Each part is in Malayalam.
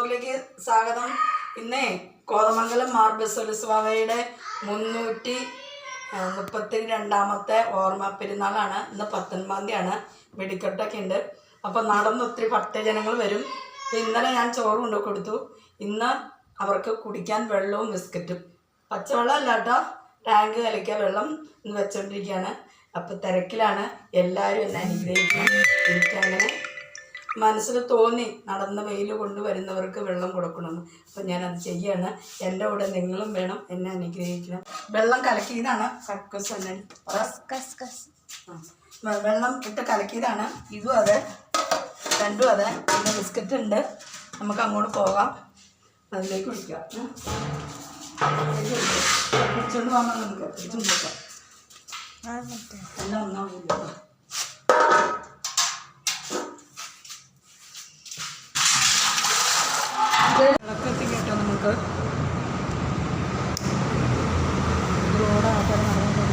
വ്ളോഗിലേക്ക് സ്വാഗതം. ഇന്നേ കോതമംഗലം മാർ ബസേലിയോസ് 332ാമത്തെ ഓർമ്മ പെരുന്നാളാണ്. ഇന്ന് 19-ാം തീയതിയാണ്. വെടിക്കെട്ടൊക്കെ ഉണ്ട്. അപ്പോൾ നടന്ന് ഒത്തിരി ഭക്തജനങ്ങൾ വരും. ഇന്നലെ ഞാൻ ചോറ് കൊണ്ടു കൊടുത്തു. ഇന്ന് അവർക്ക് കുടിക്കാൻ വെള്ളവും ബിസ്ക്കറ്റും. പച്ചവെള്ളം അല്ല കേട്ടോ, ടാങ്ക് കലക്കിയ വെള്ളം ഇന്ന് വെച്ചുകൊണ്ടിരിക്കുകയാണ്. അപ്പോൾ തിരക്കിലാണ്. എല്ലാവരും എന്നെ അനുഗ്രഹിക്കണം. എനിക്കങ്ങനെ മനസ്സിൽ തോന്നി നടന്ന് വെയിൽ കൊണ്ടുവരുന്നവർക്ക് വെള്ളം കൊടുക്കണമെന്ന്. അപ്പം ഞാനത് ചെയ്യാണ്. എൻ്റെ കൂടെ നിങ്ങളും വേണം, എന്നെ അനുഗ്രഹിക്കണം. വെള്ളം കലക്കിയതാണ്. വെള്ളം ഇട്ട് കലക്കിയതാണ്. ഇതും അതെ, രണ്ടും അതെ. പിന്നെ ബിസ്ക്കറ്റ് ഉണ്ട്. നമുക്ക് അങ്ങോട്ട് പോകാം, അതിലേക്ക് ഒഴിക്കാം. പിടിച്ചോണ്ട് പോകാൻ നമുക്ക് പിടിച്ചും പോകാം. എല്ലാം ഒന്നാവില്ല. വിളക്കെത്തി കേട്ടോ. നമുക്ക് റോഡ് ആൾക്കാർ നടന്നു.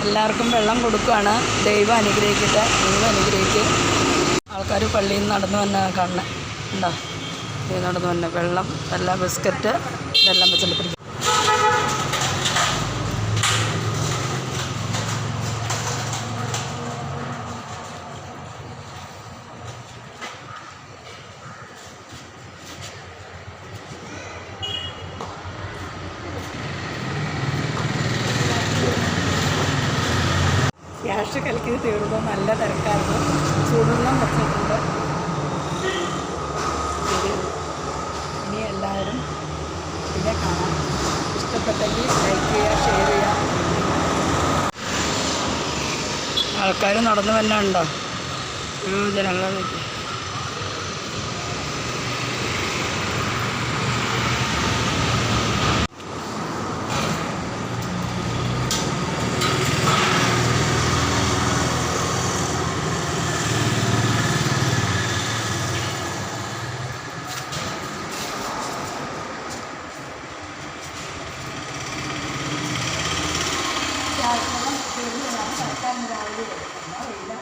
എല്ലാവർക്കും വെള്ളം കൊടുക്കുകയാണ്. ദൈവം അനുഗ്രഹിക്കട്ടെ, ദൈവം അനുഗ്രഹിക്കും. ആൾക്കാർ പള്ളിയിൽ നിന്ന് നടന്നു വന്ന കാണുന്നത് ഉണ്ടോ? നടന്നു വന്ന വെള്ളം, എല്ലാം ബിസ്ക്കറ്റ്, ഇതെല്ലാം വെച്ചിട്ട് പിടിക്കും. ക്യാഷ് കലക്കി തീർന്നു. നല്ല തിരക്കായിരുന്നു. ചൂടുവെള്ളം വെച്ചിട്ടുണ്ട്. ഇനി എല്ലാവരും ഇതിനെ കാണാം. ഇഷ്ടപ്പെട്ടെങ്കിൽ ലൈക്ക് ചെയ്യുക, ഷെയർ ചെയ്യുക. ആൾക്കാർ നടന്നു തന്നെ ഉണ്ടോ? ജനങ്ങളെ നോക്കി. രാവിലെ